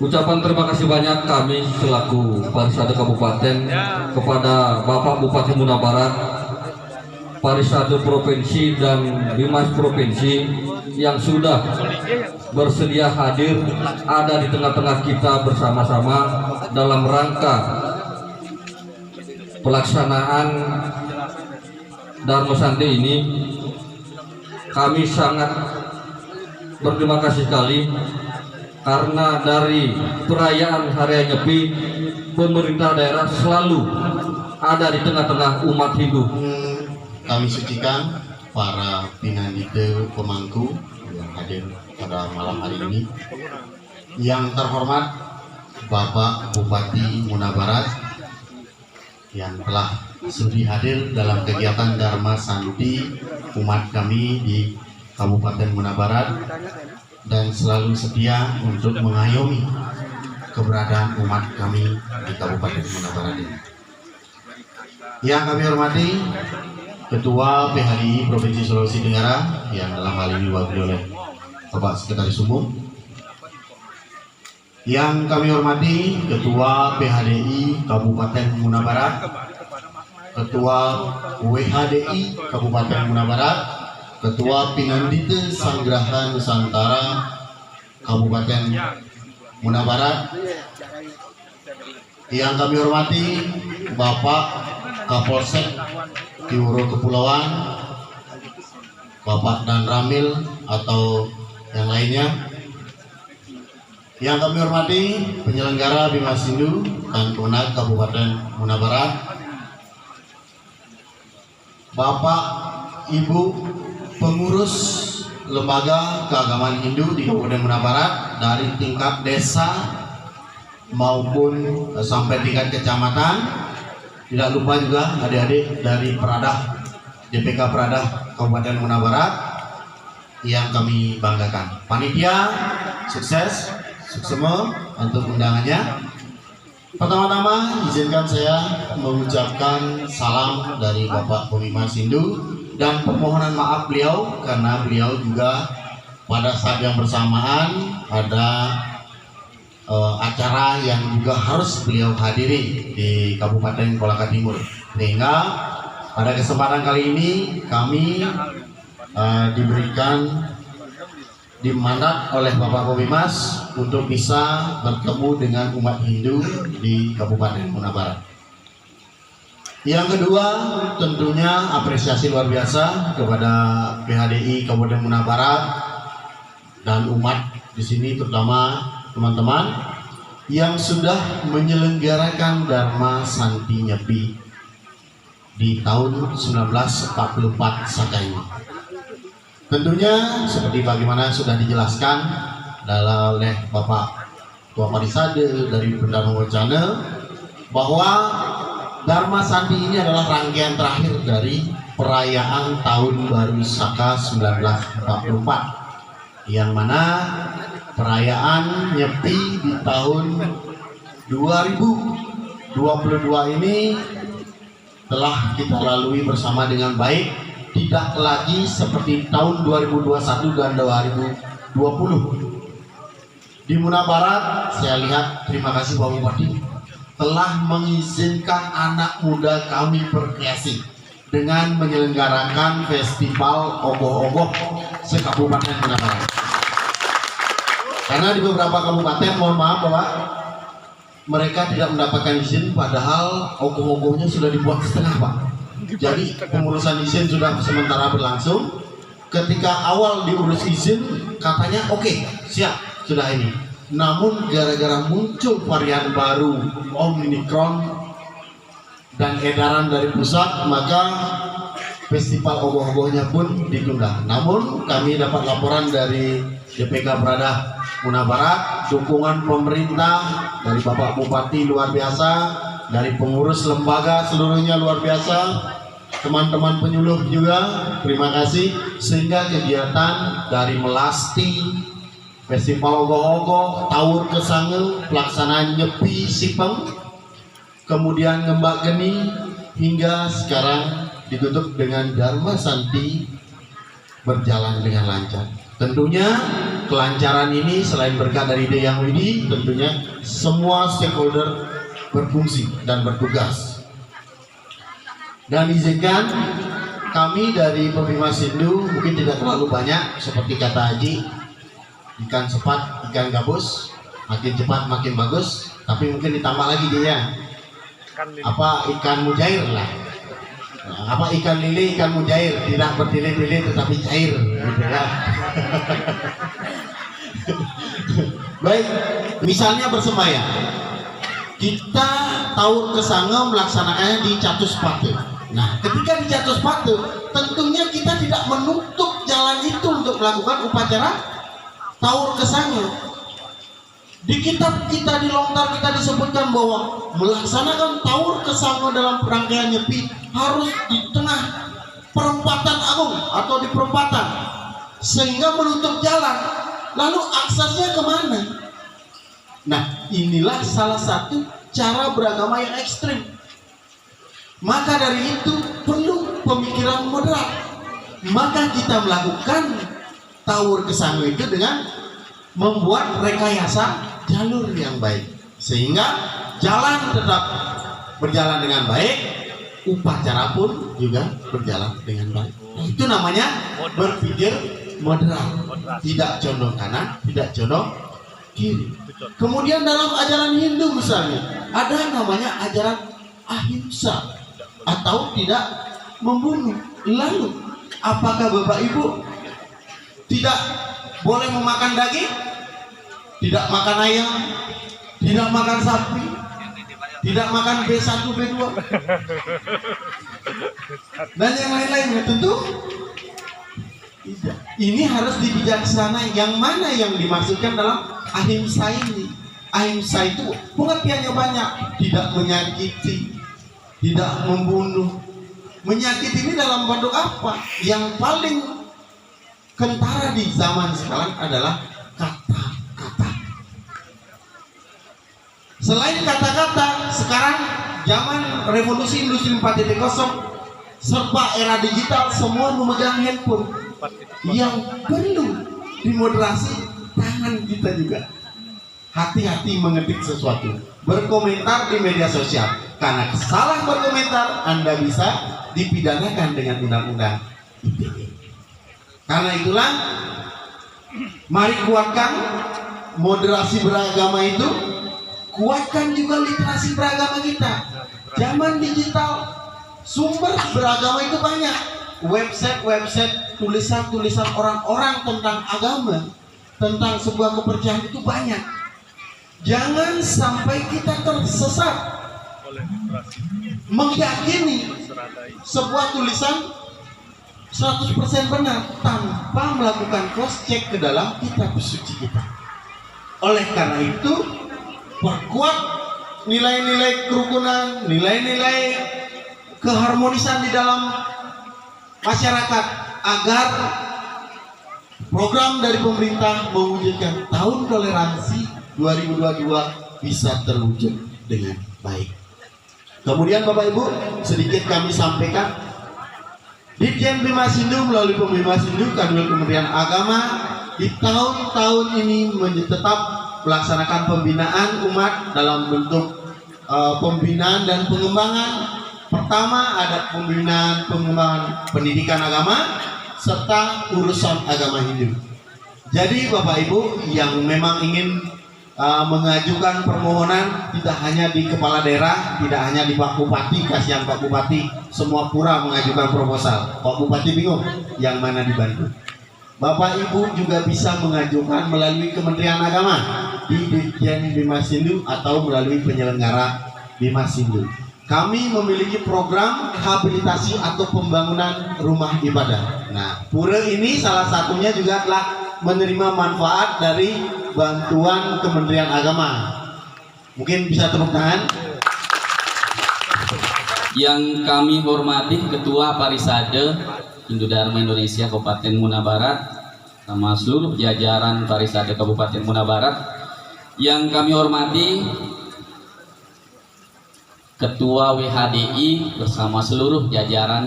Ucapan terima kasih banyak kami selaku Parisade Kabupaten kepada Bapak Bupati Muna Barat, Parisade Provinsi dan Bimas Provinsi yang sudah bersedia hadir ada di tengah-tengah kita bersama-sama dalam rangka pelaksanaan Dharma Santi ini. Kami sangat berterima kasih sekali karena dari perayaan Hari Nyepi, pemerintah daerah selalu ada di tengah-tengah umat Hindu. Kami sucikan para pinandite pemangku yang hadir pada malam hari ini. Yang terhormat Bapak Bupati Muna Barat yang telah sudi hadir dalam kegiatan Dharma Santi umat kami di Kabupaten Muna Barat dan selalu setia untuk mengayomi keberadaan umat kami di Kabupaten Muna Barat ini. Yang kami hormati Ketua PHDI Provinsi Sulawesi Tenggara yang dalam hal ini diwakili oleh Bapak Sekretaris Umum. Yang kami hormati Ketua PHDI Kabupaten Muna Barat, Ketua WHDI Kabupaten Muna Barat, Ketua Pinandite Sanggraha Nusantara Kabupaten Muna Barat. Yang kami hormati Bapak Kapolsek Tiuro Kepulauan, Bapak Dan Ramil atau yang lainnya. Yang kami hormati penyelenggara Bimas Hindu dan Kemenag Kabupaten Muna Barat, Bapak Ibu pengurus lembaga keagamaan Hindu di Kabupaten Muna Barat dari tingkat desa maupun sampai tingkat kecamatan. Tidak lupa juga adik-adik dari Peradah, DPK Peradah Kabupaten Muna Barat yang kami banggakan. Panitia sukses semua untuk undangannya. Pertama-tama izinkan saya mengucapkan salam dari Bapak Pemimas Hindu dan permohonan maaf beliau karena beliau juga pada saat yang bersamaan ada acara yang juga harus beliau hadiri di Kabupaten Kolaka Timur, sehingga pada kesempatan kali ini kami diberikan dimandat oleh Bapak Pemimas untuk bisa bertemu dengan umat Hindu di Kabupaten Muna Barat. Yang kedua, tentunya apresiasi luar biasa kepada PHDI Kabupaten Muna Barat dan umat di sini, terutama teman-teman yang sudah menyelenggarakan Dharma Santi Nyepi di tahun 1944 saat ini. Tentunya seperti bagaimana sudah dijelaskan oleh Bapak Ketua Parisade dari Bendara Wacana bahwa Dharma Santi ini adalah rangkaian terakhir dari perayaan Tahun Baru Saka 1944, yang mana perayaan Nyepi di tahun 2022 ini telah kita lalui bersama dengan baik, tidak lagi seperti tahun 2021 dan 2020. Di Muna Barat saya lihat, terima kasih Bapak Bupati telah mengizinkan anak muda kami berkreasi dengan menyelenggarakan festival ogoh-ogoh se-Kabupaten Munabarat. Karena di beberapa kabupaten, mohon maaf Bapak, mereka tidak mendapatkan izin padahal ogoh-ogohnya sudah dibuat setengah Pak. Jadi pengurusan izin sudah sementara berlangsung. Ketika awal diurus izin katanya oke, siap sudah ini. Namun gara-gara muncul varian baru Omicron dan edaran dari pusat, maka festival ogoh-ogohnya pun ditunda. Namun kami dapat laporan dari DPK Prada Munabarat, dukungan pemerintah dari Bapak Bupati luar biasa, dari pengurus lembaga seluruhnya luar biasa, teman-teman penyuluh juga terima kasih, sehingga kegiatan dari melasti, festival ogoh-ogoh, Taur Kesange, pelaksanaan Nyepi Sipeng, kemudian Ngembak Geni, hingga sekarang ditutup dengan Dharma Santi berjalan dengan lancar. Tentunya kelancaran ini selain berkat dari Deyang Widi, tentunya semua stakeholder berfungsi dan bertugas. Dan izinkan kami dari Pebimas Hindu mungkin tidak terlalu banyak seperti kata Haji, ikan cepat ikan gabus, makin cepat makin bagus, tapi mungkin ditambah lagi dia apa ikan mujair lah, nah, apa ikan lili ikan mujair, tidak bertili-tili tetapi cair gitu ya. Baik, misalnya bersembahyang, kita Taur Kesange melaksanakannya di Catus Pate. Nah, ketika di Catus Pate, tentunya kita tidak menutup jalan itu untuk melakukan upacara Taur Kesange. Di kitab kita, di lontar kita disebutkan bahwa melaksanakan Taur Kesange dalam rangkaian Nyepi harus di tengah perempatan agung atau di perempatan, sehingga menutup jalan. Lalu aksesnya kemana? Nah, inilah salah satu cara beragama yang ekstrim. Maka dari itu perlu pemikiran moderat. Maka kita melakukan Taur Kesange itu dengan membuat rekayasa jalur yang baik, sehingga jalan tetap berjalan dengan baik, upacara pun juga berjalan dengan baik. Itu namanya berpikir moderat, tidak condong kanan, tidak condong kiri. Kemudian dalam ajaran Hindu misalnya ada namanya ajaran ahimsa atau tidak membunuh. Lalu apakah Bapak Ibu tidak boleh memakan daging, tidak makan ayam, tidak makan sapi, tidak makan B1, B2 dan yang lain-lainnya? Tentu tidak. Ini harus dibijaksanai. Yang mana yang dimaksudkan dalam ahimsa ini? Ahimsa itu pengertiannya banyak. Tidak menyakiti, tidak membunuh. Menyakiti ini dalam bentuk apa? Yang paling kentara di zaman sekarang adalah kata-kata. Selain kata-kata, sekarang zaman revolusi industri 4.0 serba era digital, semua memegang handphone. Yang perlu dimoderasi tangan kita juga. Hati-hati mengetik sesuatu, berkomentar di media sosial. Karena salah berkomentar, Anda bisa dipidanakan dengan undang-undang ITE. Karena itulah, mari kuatkan moderasi beragama itu, kuatkan juga literasi beragama kita. Zaman digital, sumber beragama itu banyak. Website tulisan-tulisan orang-orang tentang agama, tentang sebuah kepercayaan itu banyak. Jangan sampai kita tersesat meyakini sebuah tulisan 100% benar tanpa melakukan cross check ke dalam kitab suci kita. Oleh karena itu, perkuat nilai-nilai kerukunan, nilai-nilai keharmonisan di dalam masyarakat, agar program dari pemerintah mewujudkan tahun toleransi 2022 bisa terwujud dengan baik. Kemudian Bapak Ibu, sedikit kami sampaikan, Ditjen Bimas Hindu melalui Pembimas Hindu Kanwil Kementerian Agama di tahun-tahun ini tetap melaksanakan pembinaan umat dalam bentuk pembinaan dan pengembangan Pertama ada pembinaan pengembangan pendidikan agama serta urusan agama Hindu. Jadi Bapak Ibu yang memang ingin mengajukan permohonan tidak hanya di kepala daerah, tidak hanya di Pak Bupati, kasihan Pak Bupati, semua pura mengajukan proposal. Pak Bupati bingung yang mana dibantu. Bapak Ibu juga bisa mengajukan melalui Kementerian Agama di Ditjen Bimas Hindu atau melalui penyelenggara Bimas Hindu. Kami memiliki program rehabilitasi atau pembangunan rumah ibadah. Nah, pura ini salah satunya juga telah menerima manfaat dari bantuan Kementerian Agama. Mungkin bisa tepuk tangan. Yang kami hormati Ketua Parisade Hindu Dharma Indonesia Kabupaten Muna Barat, sama seluruh jajaran Parisade Kabupaten Muna Barat. Yang kami hormati Ketua WHDI bersama seluruh jajaran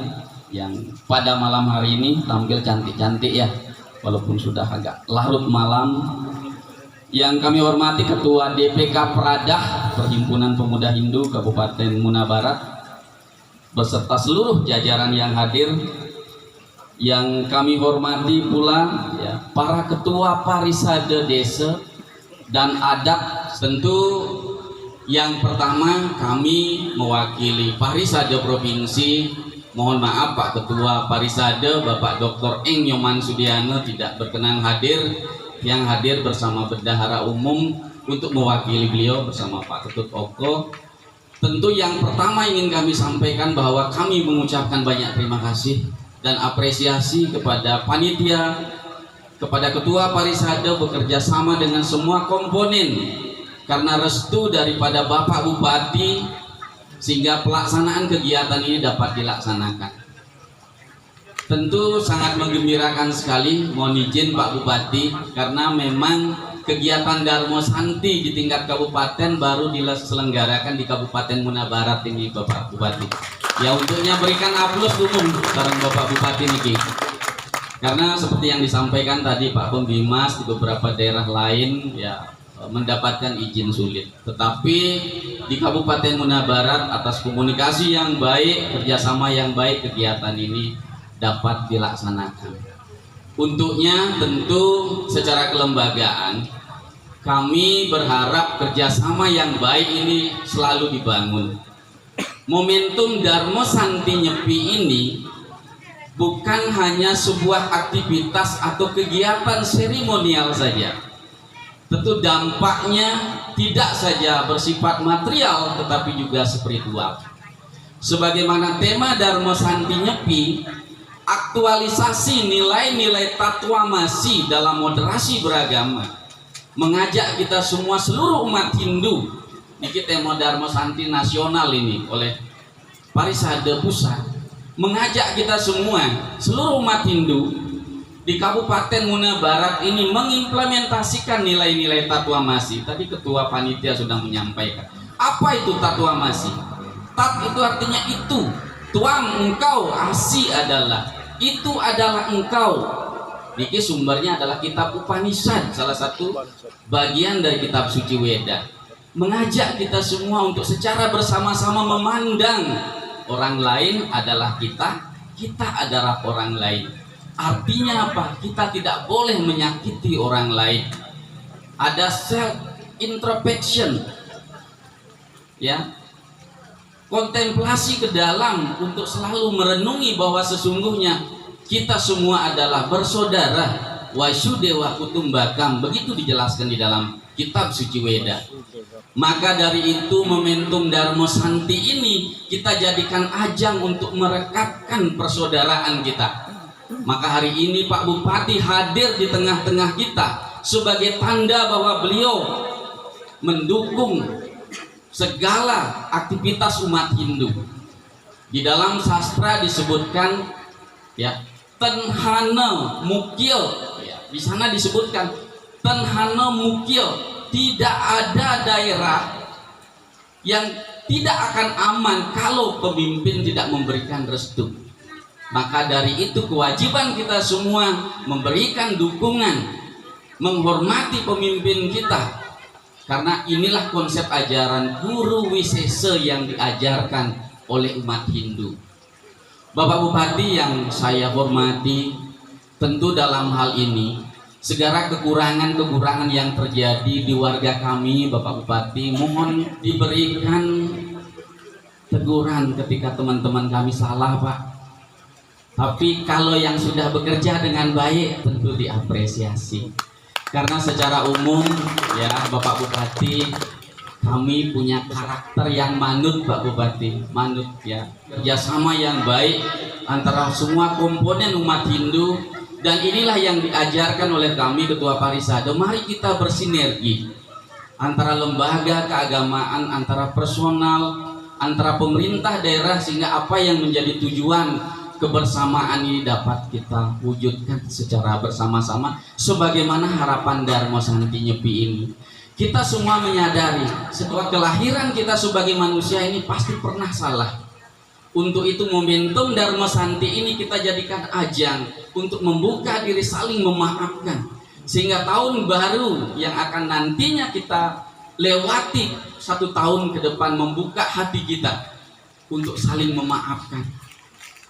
yang pada malam hari ini tampil cantik-cantik ya, walaupun sudah agak larut malam. Yang kami hormati Ketua DPK Pradah Perhimpunan Pemuda Hindu Kabupaten Muna Barat beserta seluruh jajaran yang hadir. Yang kami hormati pula ya, para ketua parisade desa dan adat. Tentu yang pertama kami mewakili Parisade Provinsi, mohon maaf Pak Ketua Parisade Bapak Dr. Eng Nyoman Sudiano tidak berkenan hadir. Yang hadir bersama Bendahara Umum untuk mewakili beliau bersama Pak Ketut Oko. Tentu yang pertama ingin kami sampaikan bahwa kami mengucapkan banyak terima kasih dan apresiasi kepada panitia, kepada Ketua Parisade bekerja sama dengan semua komponen karena restu daripada Bapak Bupati sehingga pelaksanaan kegiatan ini dapat dilaksanakan. Tentu sangat menggembirakan sekali, mohon izin Pak Bupati, karena memang kegiatan Darmo Santi di tingkat kabupaten baru diselenggarakan di Kabupaten Muna Barat ini Bapak Bupati. Ya, untuknya berikan aplaus umum bareng Bapak Bupati niki. Karena seperti yang disampaikan tadi Pak Pembimas, di beberapa daerah lain ya mendapatkan izin sulit. Tetapi di Kabupaten Muna Barat atas komunikasi yang baik, kerjasama yang baik, kegiatan ini dapat dilaksanakan. Untuknya tentu secara kelembagaan kami berharap kerjasama yang baik ini selalu dibangun. Momentum Darmo Santi Nyepi ini bukan hanya sebuah aktivitas atau kegiatan seremonial saja. Tentu dampaknya tidak saja bersifat material tetapi juga spiritual. Sebagaimana tema Darmo Santi Nyepi, aktualisasi nilai-nilai tatwamasi dalam moderasi beragama, mengajak kita semua seluruh umat Hindu. Niki tema Darmo Santi nasional ini oleh Parisade Pusat mengajak kita semua seluruh umat Hindu di Kabupaten Muna Barat ini mengimplementasikan nilai-nilai tatwamasi. Tadi Ketua Panitia sudah menyampaikan. Apa itu tatwamasi? Tat itu artinya itu. Tuam engkau, asi adalah. Itu adalah engkau. Niki sumbernya adalah kitab Upanishad, salah satu bagian dari kitab suci Weda. Mengajak kita semua untuk secara bersama-sama memandang orang lain adalah kita, kita adalah orang lain. Artinya apa? Kita tidak boleh menyakiti orang lain. Ada self introspection, ya, kontemplasi ke dalam untuk selalu merenungi bahwa sesungguhnya kita semua adalah bersaudara. Wasudewa kutumbakam, begitu dijelaskan di dalam kitab suci Weda. Maka dari itu momentum Darmo Santi ini kita jadikan ajang untuk merekatkan persaudaraan kita. Maka hari ini Pak Bupati hadir di tengah-tengah kita sebagai tanda bahwa beliau mendukung segala aktivitas umat Hindu. Di dalam sastra disebutkan ya, Tenhana Mukil ya, di sana disebutkan Tenhana Mukil, tidak ada daerah yang tidak akan aman kalau pemimpin tidak memberikan restu. Maka dari itu kewajiban kita semua memberikan dukungan, menghormati pemimpin kita. Karena inilah konsep ajaran Guru Wisesa yang diajarkan oleh umat Hindu. Bapak Bupati yang saya hormati, tentu dalam hal ini segala kekurangan-kekurangan yang terjadi di warga kami, Bapak Bupati, mohon diberikan teguran ketika teman-teman kami salah, Pak. Tapi kalau yang sudah bekerja dengan baik tentu diapresiasi. Karena secara umum ya Bapak Bupati, kami punya karakter yang manut, Pak Bupati, manut ya, kerjasama yang baik antara semua komponen umat Hindu, dan inilah yang diajarkan oleh kami Ketua Parisade. Mari kita bersinergi antara lembaga keagamaan, antara personal, antara pemerintah daerah, sehingga apa yang menjadi tujuan kebersamaan ini dapat kita wujudkan secara bersama-sama sebagaimana harapan Darmo Santi Nyepi ini. Kita semua menyadari setelah kelahiran kita sebagai manusia ini pasti pernah salah. Untuk itu momentum Darmo Santi ini kita jadikan ajang untuk membuka diri, saling memaafkan, sehingga tahun baru yang akan nantinya kita lewati 1 tahun ke depan membuka hati kita untuk saling memaafkan.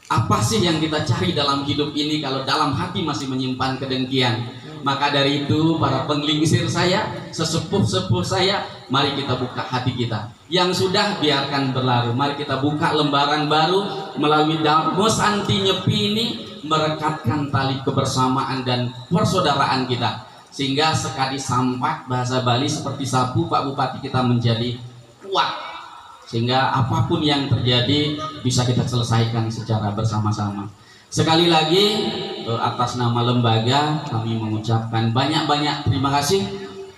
Apa sih yang kita cari dalam hidup ini kalau dalam hati masih menyimpan kedengkian? Maka dari itu para penglingsir saya, sesepuh-sepuh saya, mari kita buka hati kita. Yang sudah biarkan berlalu, mari kita buka lembaran baru melalui Darmo Santi Nyepi ini, merekatkan tali kebersamaan dan persaudaraan kita, sehingga sekali sampak bahasa Bali seperti sapu, Pak Bupati, kita menjadi kuat, sehingga apapun yang terjadi bisa kita selesaikan secara bersama-sama. Sekali lagi atas nama lembaga kami mengucapkan banyak-banyak terima kasih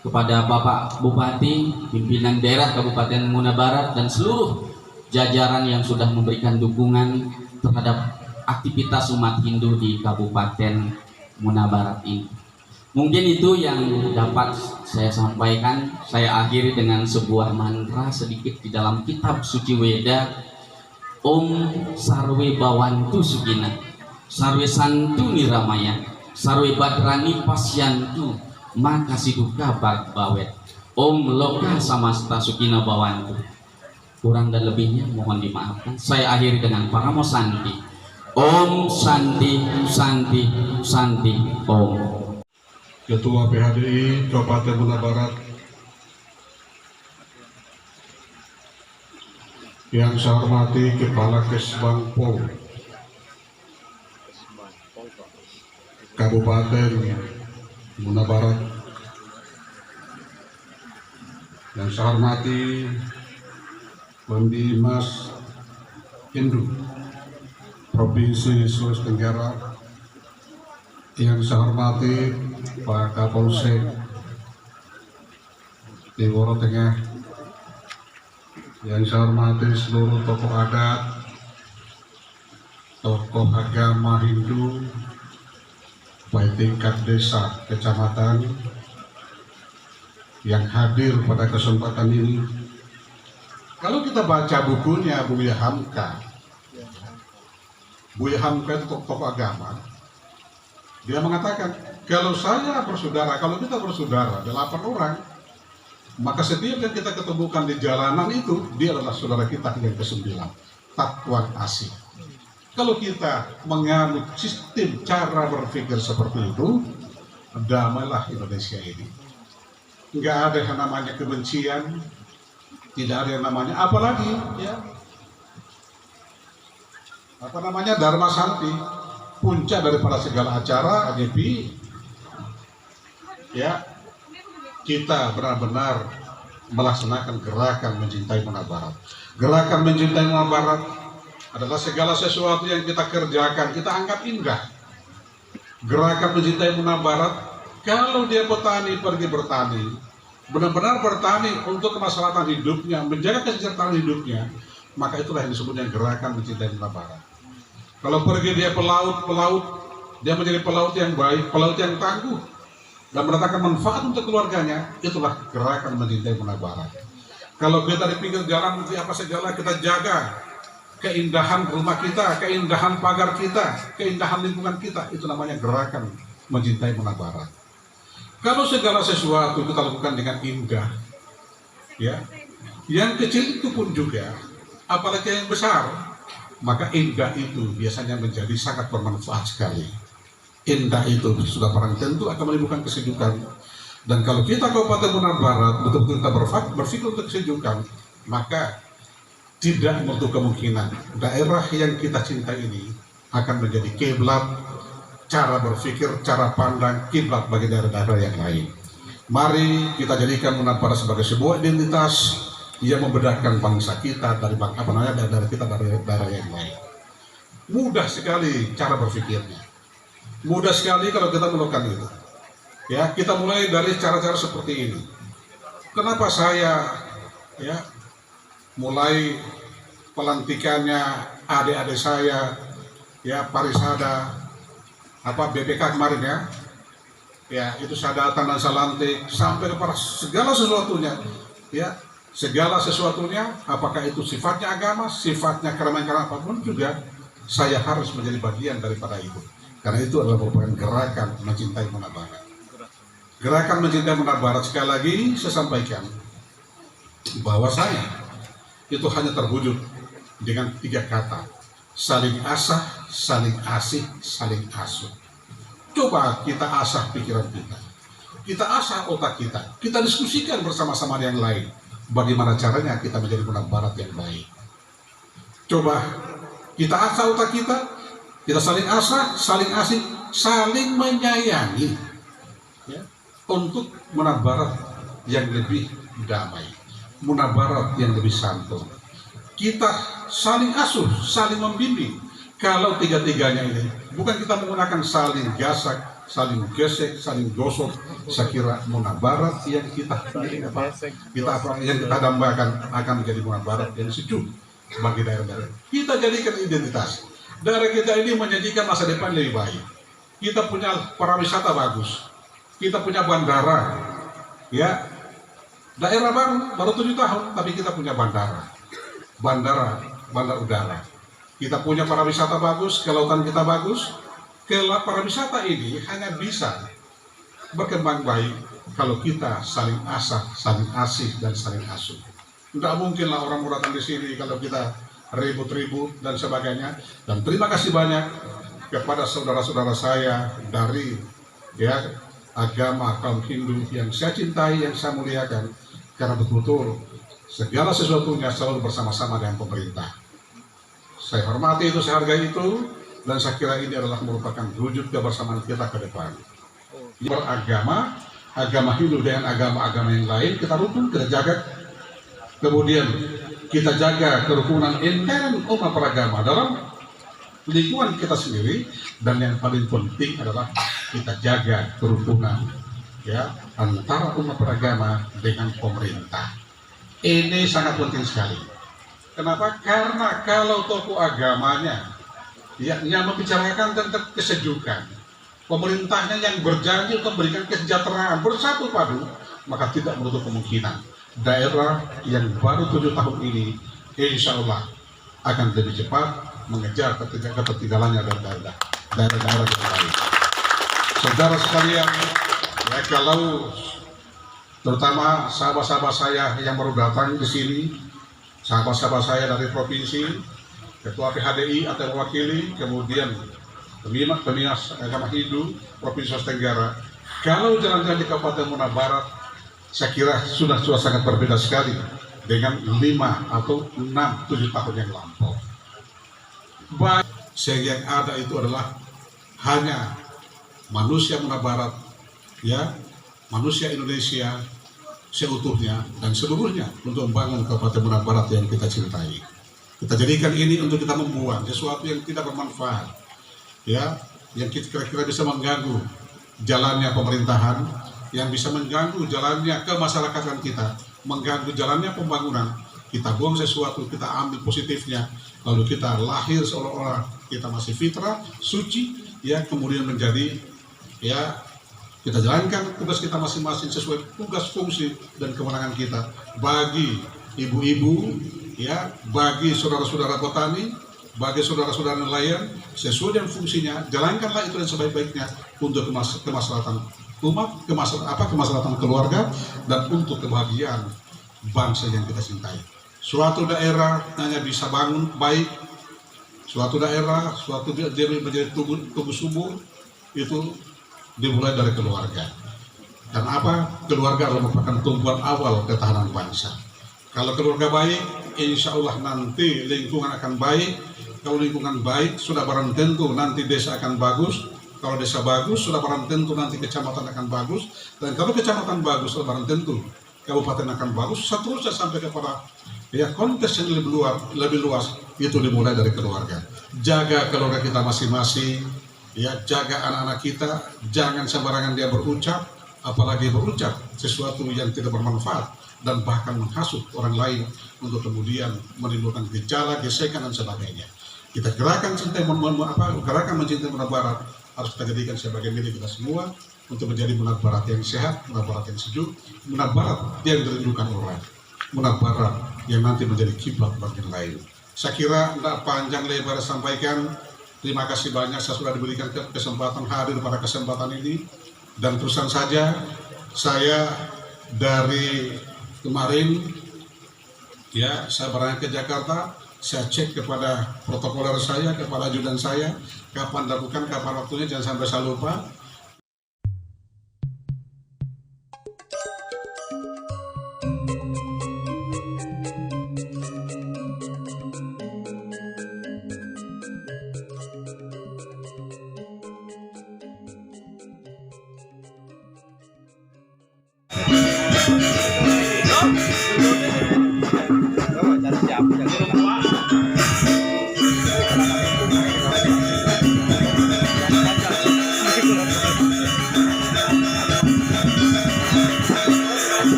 kepada Bapak Bupati, pimpinan daerah Kabupaten Muna Barat, dan seluruh jajaran yang sudah memberikan dukungan terhadap aktivitas umat Hindu di Kabupaten Muna Barat ini. Mungkin itu yang dapat saya sampaikan. Saya akhiri dengan sebuah mantra sedikit di dalam kitab suci Weda. Om Sarwe Bawantu Sugina, Sarwe Santu Niramaya, Sarwe Badrani Pasyantu, Makasih Duka Bawet. Om Loka Samasta Sugina Bawantu. Kurang dan lebihnya mohon dimaafkan. Saya akhiri dengan Paramo Santi. Om Santi, Santi, Santi, Om. Ketua PHDI Kabupaten Muna Barat yang saya hormati Kepala Kesbangpol Kabupaten Muna Barat, yang saya hormati Pendimas Hindu Provinsi Sulawesi Tenggara, yang saya hormati Pak Kapolsek Timur Tengah, yang saya hormati seluruh tokoh adat, tokoh agama Hindu, baik tingkat desa, kecamatan, yang hadir pada kesempatan ini. Kalau kita baca bukunya Buya Hamka itu tokoh agama, dia mengatakan, kalau saya bersaudara, kalau kita bersaudara 8 orang, maka setiap yang kita ketemukan di jalanan itu, dia adalah saudara kita yang ke-9, Tatuan Asih. Kalau kita menganut sistem cara berpikir seperti itu, damailah Indonesia ini. Nggak ada yang namanya kebencian, tidak ada yang namanya, apalagi ya, Dharma Santi, puncak daripada segala acara AGP, ya, kita benar-benar melaksanakan gerakan mencintai Muna Barat. Gerakan mencintai Muna Barat adalah segala sesuatu yang kita kerjakan kita anggap indah. Gerakan mencintai Muna Barat, kalau dia petani pergi bertani, benar-benar bertani untuk kemaslahatan hidupnya, menjaga kesejahteraan hidupnya, maka itulah yang disebutnya gerakan mencintai Muna Barat. Kalau pergi dia pelaut, dia menjadi pelaut yang baik, pelaut yang tangguh, dan mendatangkan manfaat untuk keluarganya, itulah gerakan mencintai Muna Barat. Kalau kita di pinggir jalan, apa segala kita jaga keindahan rumah kita, keindahan pagar kita, keindahan lingkungan kita, itu namanya gerakan mencintai Muna Barat. Kalau segala sesuatu kita lakukan dengan indah, ya, yang kecil itu pun juga apalagi yang besar, maka indah itu biasanya menjadi sangat bermanfaat sekali. Indah itu sudah barang tentu akan menimbulkan kesejukan. Dan kalau kita Kabupaten Munar Barat betul-betul kita berpikir untuk kesejukan, maka tidak menutup kemungkinan daerah yang kita cintai ini akan menjadi kiblat cara berpikir, cara pandang, kiblat bagi daerah-daerah yang lain. Mari kita jadikan Munar Barat sebagai sebuah identitas yang membedakan bangsa kita dari daerah kita dari daerah yang lain. Mudah sekali cara berpikirnya, mudah sekali kalau kita melakukan itu. Ya, kita mulai dari cara-cara seperti ini. Kenapa saya mulai pelantikannya adik-adik saya, Parisada, BPK kemarin itu saya datang dan saya lantik sampai kepada segala sesuatunya, segala sesuatunya, apakah itu sifatnya agama, sifatnya keramahan apapun juga, saya harus menjadi bagian daripada itu. Karena itu adalah merupakan gerakan mencintai Munar Barat. Gerakan mencintai Munar Barat, sekali lagi saya sampaikan bahwa saya itu hanya terwujud dengan 3 kata: saling asah, saling asih, saling asuh. Coba kita asah pikiran kita asah otak kita diskusikan bersama-sama yang lain bagaimana caranya kita menjadi Munar Barat yang baik. Coba kita asah otak kita saling asah, saling asih, saling menyayangi, untuk Munar Barat yang lebih damai, Munar Barat yang lebih santun. Kita saling asuh, saling membimbing. Kalau tiga-tiganya ini, bukan kita menggunakan saling gasak, saling gesek, saling gosok, saya kira Munar Barat yang kita dambakan akan menjadi Munar Barat yang sejuk bagi daerah-daerah. Kita jadikan identitas. Daerah kita ini menyajikan masa depan lebih baik. Kita punya pariwisata bagus. Kita punya bandara, daerah baru 7 tahun, tapi kita punya bandar udara. Kita punya pariwisata bagus, kelautan kita bagus. Pariwisata ini hanya bisa berkembang baik kalau kita saling asah, saling asih, dan saling asuh. Tidak mungkinlah orang mau datang di sini kalau kita ribut-ribut dan sebagainya. Dan terima kasih banyak kepada saudara-saudara saya dari agama kaum Hindu yang saya cintai, yang saya muliakan, karena betul-betul segala sesuatunya selalu bersama-sama dengan pemerintah. Saya hormati itu, saya hargai itu, dan saya kira ini adalah merupakan wujud kebersamaan kita ke depan. Beragama, agama Hindu dengan agama-agama yang lain, kita rukun, kita jaga. Kemudian kita jaga kerukunan intern umat beragama dalam lingkungan kita sendiri, dan yang paling penting adalah kita jaga kerukunan antara umat beragama dengan pemerintah. Ini sangat penting sekali. Kenapa? Karena kalau tokoh agamanya yang membicarakan tentang kesejukan, pemerintahnya yang berjanji untuk memberikan kesejahteraan bersatu padu, maka tidak menutup kemungkinan daerah yang baru 7 tahun ini insya Allah akan lebih cepat mengejar ketertinggalannya dari daerah-daerah yang lain. Saudara sekalian, kalau terutama sahabat-sahabat saya yang baru datang di sini, sahabat-sahabat saya dari provinsi, ketua PHDI atau mewakili, kemudian peminas agama Hindu Provinsi Sulawesi Tenggara, kalau jalan-jalan di Kabupaten Munar Barat, saya kira sudah sangat berbeda sekali dengan 5 atau 6, 7 tahun yang lampau. Yang ada itu adalah hanya manusia Munar Barat, manusia Indonesia seutuhnya dan seluruhnya untuk membangun Kabupaten Munar Barat yang kita cintai. Kita jadikan ini untuk kita membuang sesuatu yang tidak bermanfaat, yang kira-kira bisa mengganggu jalannya pemerintahan, yang bisa mengganggu jalannya kemasyarakatan kita, mengganggu jalannya pembangunan. Kita buang sesuatu, kita ambil positifnya, lalu kita lahir seolah-olah kita masih fitrah, suci, kemudian menjadi, kita jalankan tugas kita masing-masing sesuai tugas, fungsi, dan kewenangan kita. Bagi ibu-ibu, bagi saudara-saudara petani, bagi saudara-saudara nelayan, sesuai dengan fungsinya, jalankanlah itu yang sebaik-baiknya untuk kemaslahatan umat, kemaslahatan keluarga, dan untuk kebahagiaan bangsa yang kita cintai. Suatu daerah hanya bisa bangun baik, suatu daerah, suatu dia menjadi tubuh subur, itu dimulai dari keluarga. Karena apa? Keluarga adalah merupakan tumpuan awal ketahanan bangsa. Kalau keluarga baik, insya Allah nanti lingkungan akan baik. Kalau lingkungan baik, sudah barang tentu nanti desa akan bagus. Kalau desa bagus, sudah barang tentu nanti kecamatan akan bagus. Dan kalau kecamatan bagus, sudah barang tentu kabupaten akan bagus. Seterusnya sampai kepada konteks yang lebih luas, itu dimulai dari keluarga. Jaga keluarga kita masing-masing, jaga anak-anak kita, jangan sembarangan dia berucap, apalagi berucap sesuatu yang tidak bermanfaat dan bahkan menghasut orang lain untuk kemudian menimbulkan gejala, gesekan dan sebagainya. Kita gerakan mencintai Muna Barat harus kita jadikan sebagai milik kita semua untuk menjadi Muna Barat yang sehat, Muna Barat yang sejuk, Muna Barat yang dirindukan orang, Muna Barat yang nanti menjadi kiblat bagi yang lain. Saya kira tidak panjang lebar sampaikan. Terima kasih banyak saya sudah diberikan kesempatan hadir pada kesempatan ini, dan terusan saja saya dari kemarin saya berangkat ke Jakarta, saya cek kepada protokoler saya, kepada ajudan saya, kapan dilakukan, kapan waktunya, jangan sampai saya lupa.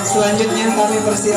Selanjutnya kami persilakan